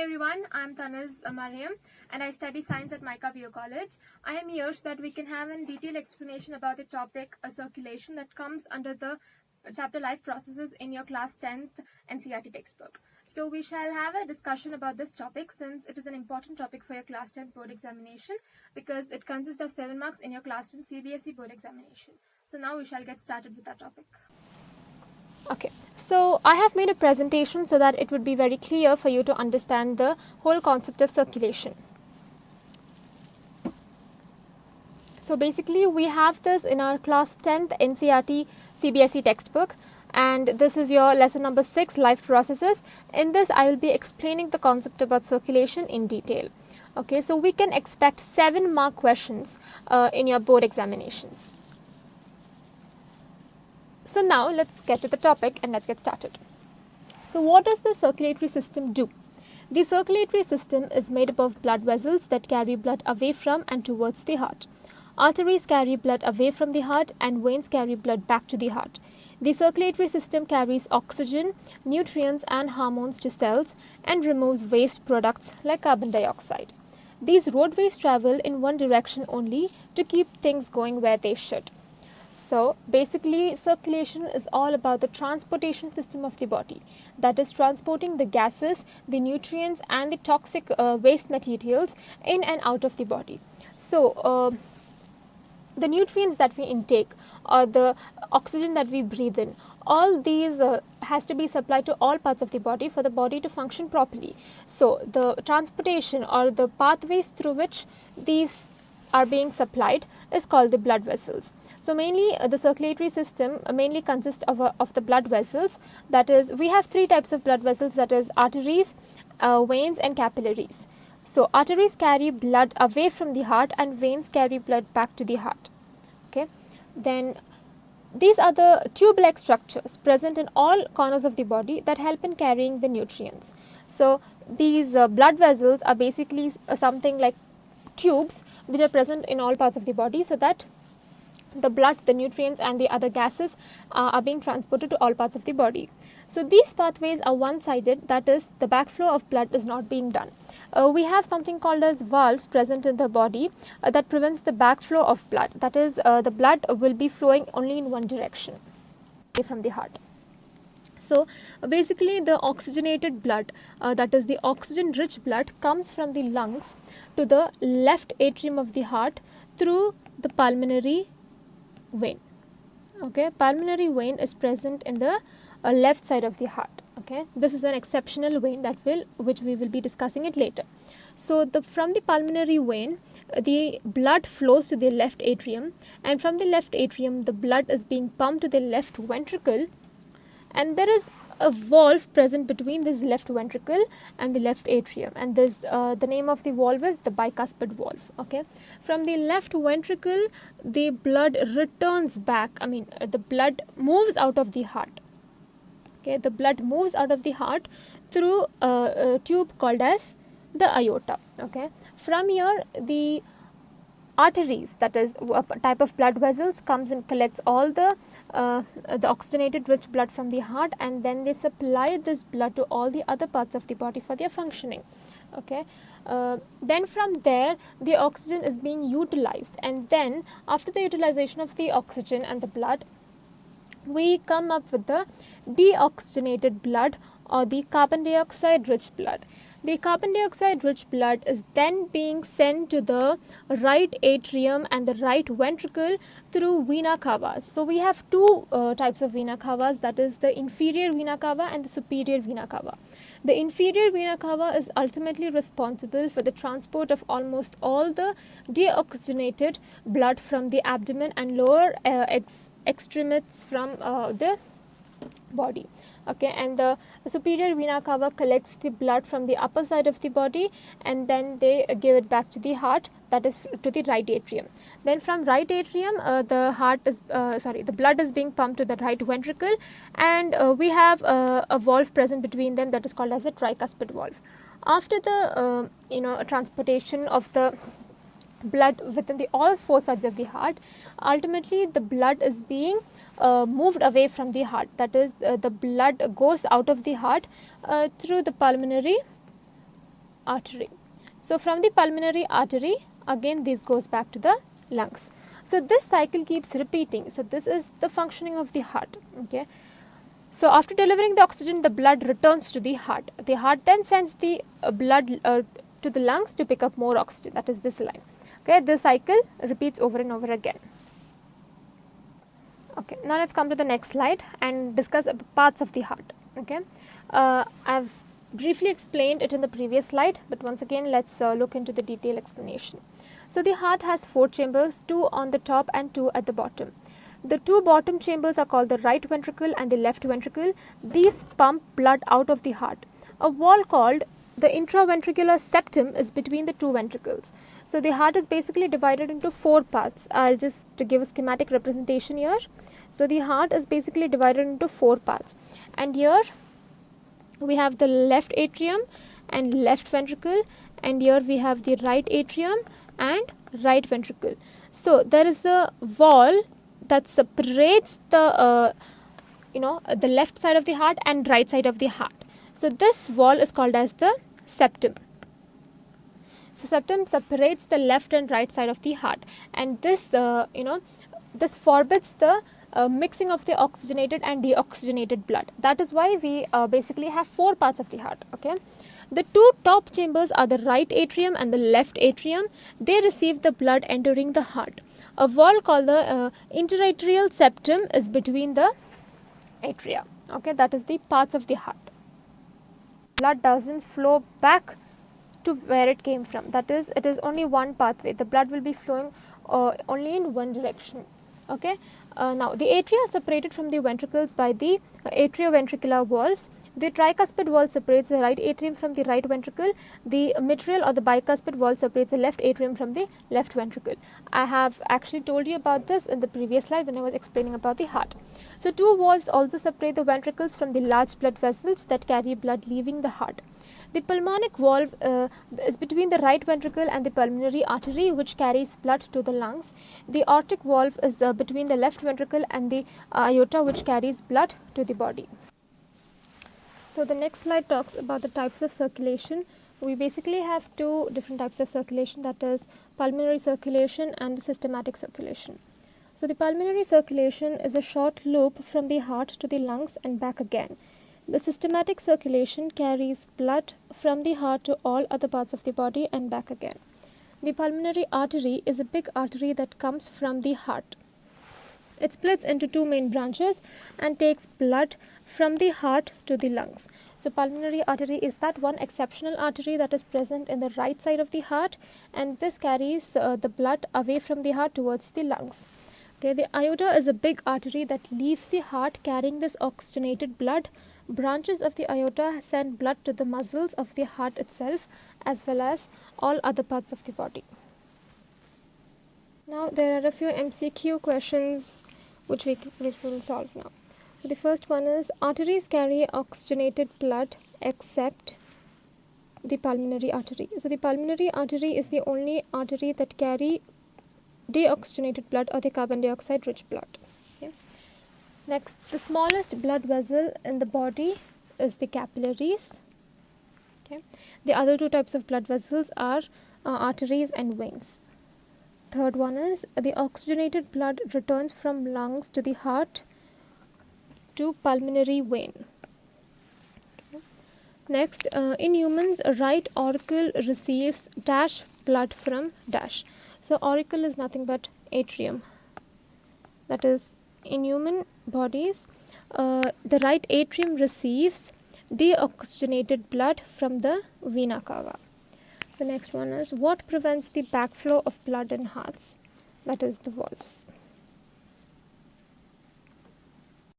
Hi everyone, I'm Taniz Mariam and I study science at MICA PU College. I am here so that we can have a detailed explanation about the topic circulation that comes under the chapter life processes in your class 10th NCERT textbook. So we shall have a discussion about this topic since it is an important topic for your class 10th board examination because it consists of 7 marks in your class 10 CBSE board examination. So now we shall get started with our topic. Okay, so I have made a presentation so that it would be very clear for you to understand the whole concept of circulation. So basically we have this in our class 10th NCERT CBSE textbook, and this is your lesson number 6, life processes. In this I will be explaining the concept about circulation in detail. Okay, so we can expect 7 mark questions in your board examinations. So now let's get to the topic and let's get started. So what does the circulatory system do? The circulatory system is made up of blood vessels that carry blood away from and towards the heart. Arteries carry blood away from the heart and veins carry blood back to the heart. The circulatory system carries oxygen, nutrients and hormones to cells and removes waste products like carbon dioxide. These roadways travel in one direction only to keep things going where they should. So basically circulation is all about the transportation system of the body, that is transporting the gases, the nutrients and the toxic waste materials in and out of the body. So the nutrients that we intake or the oxygen that we breathe in, all these has to be supplied to all parts of the body for the body to function properly. So the transportation or the pathways through which these are being supplied is called the blood vessels. So mainly the circulatory system mainly consists of the blood vessels. That is, we have 3 types of blood vessels, that is arteries, veins and capillaries. So arteries carry blood away from the heart and veins carry blood back to the heart. Okay, then these are the tube-like structures present in all corners of the body that help in carrying the nutrients. So these blood vessels are basically something like tubes which are present in all parts of the body so that the blood, the nutrients and the other gases are being transported to all parts of the body. So these pathways are one-sided, that is, the backflow of blood is not being done. We have something called as valves present in the body that prevents the backflow of blood, that is, the blood will be flowing only in one direction away from the heart. So basically the oxygenated blood, that is the oxygen rich blood, comes from the lungs to the left atrium of the heart through the pulmonary vein. Okay, pulmonary vein is present in the left side of the heart. Okay, this is an exceptional vein which we will be discussing it later. So from the pulmonary vein the blood flows to the left atrium, and from the left atrium the blood is being pumped to the left ventricle, and there is a valve present between this left ventricle and the left atrium, and this the name of the valve is the bicuspid valve. Okay, from the left ventricle the blood returns back, the blood moves out of the heart. Okay, the blood moves out of the heart through a tube called as the aorta. Okay, from here the arteries, that is a type of blood vessels, comes and collects all the oxygenated rich blood from the heart, and then they supply this blood to all the other parts of the body for their functioning. Okay, then from there the oxygen is being utilized, and then after the utilization of the oxygen and the blood we come up with the deoxygenated blood or the carbon dioxide rich blood. The carbon dioxide rich blood is then being sent to the right atrium and the right ventricle through vena cavas. So we have 2 types of vena cavas, that is the inferior vena cava and the superior vena cava. The inferior vena cava is ultimately responsible for the transport of almost all the deoxygenated blood from the abdomen and lower extremities from the body. Okay, and the superior vena cava collects the blood from the upper side of the body and then they give it back to the heart, that is to the right atrium. Then from right atrium the blood is being pumped to the right ventricle, and we have a valve present between them that is called as a tricuspid valve. After the transportation of the blood within all 4 sides of the heart, ultimately the blood is being moved away from the heart, that is the blood goes out of the heart through the pulmonary artery. So from the pulmonary artery, again this goes back to the lungs. So this cycle keeps repeating. So this is the functioning of the heart. Okay. So after delivering the oxygen, the blood returns to the heart. The heart then sends the blood to the lungs to pick up more oxygen. That is this line. Okay, this cycle repeats over and over again. Okay, now let's come to the next slide and discuss parts of the heart. Okay, I've briefly explained it in the previous slide, but once again let's look into the detailed explanation. So the heart has 4 chambers, 2 on the top and 2 at the bottom. The 2 bottom chambers are called the right ventricle and the left ventricle. These pump blood out of the heart. A wall called the intraventricular septum is between the 2 ventricles. So the heart is basically divided into 4 parts. I'll just give a schematic representation here. So the heart is basically divided into 4 parts. And here we have the left atrium and left ventricle, and here we have the right atrium and right ventricle. So there is a wall that separates the the left side of the heart and right side of the heart. So this wall is called as the septum. So septum separates the left and right side of the heart, and this this forbids the mixing of the oxygenated and deoxygenated blood. That is why we basically have 4 parts of the heart. Okay. The 2 top chambers are the right atrium and the left atrium. They receive the blood entering the heart. A wall called the interatrial septum is between the atria. Okay, that is the parts of the heart. Blood doesn't flow back to where it came from. That is, it is only one pathway. The blood will be flowing only in one direction. Okay. Now, the atria are separated from the ventricles by the atrioventricular valves. The tricuspid valve separates the right atrium from the right ventricle. The mitral or the bicuspid valve separates the left atrium from the left ventricle. I have actually told you about this in the previous slide when I was explaining about the heart. So, 2 valves also separate the ventricles from the large blood vessels that carry blood leaving the heart. The pulmonic valve is between the right ventricle and the pulmonary artery, which carries blood to the lungs. The aortic valve is between the left ventricle and the aorta, which carries blood to the body. So the next slide talks about the types of circulation. We basically have 2 different types of circulation, that is pulmonary circulation and the systematic circulation. So the pulmonary circulation is a short loop from the heart to the lungs and back again. The systematic circulation carries blood from the heart to all other parts of the body and back again. The pulmonary artery is a big artery that comes from the heart. It splits into 2 main branches and takes blood from the heart to the lungs. So pulmonary artery is that one exceptional artery that is present in the right side of the heart, and this carries the blood away from the heart towards the lungs. Okay, the aorta is a big artery that leaves the heart carrying this oxygenated blood. Branches of the aorta send blood to the muscles of the heart itself as well as all other parts of the body. Now there are a few MCQ questions which we will solve now. So the first one is, arteries carry oxygenated blood except the pulmonary artery. So the pulmonary artery is the only artery that carry deoxygenated blood or the carbon dioxide rich blood. Okay. Next, the smallest blood vessel in the body is the capillaries. Okay. The other 2 types of blood vessels are arteries and veins. Third one is, the oxygenated blood returns from lungs to the heart to pulmonary vein. Okay. Next, in humans, right auricle receives dash blood from dash. So auricle is nothing but atrium. That is, in human bodies, the right atrium receives deoxygenated blood from the vena cava. The next one is, what prevents the backflow of blood in hearts? That is the valves.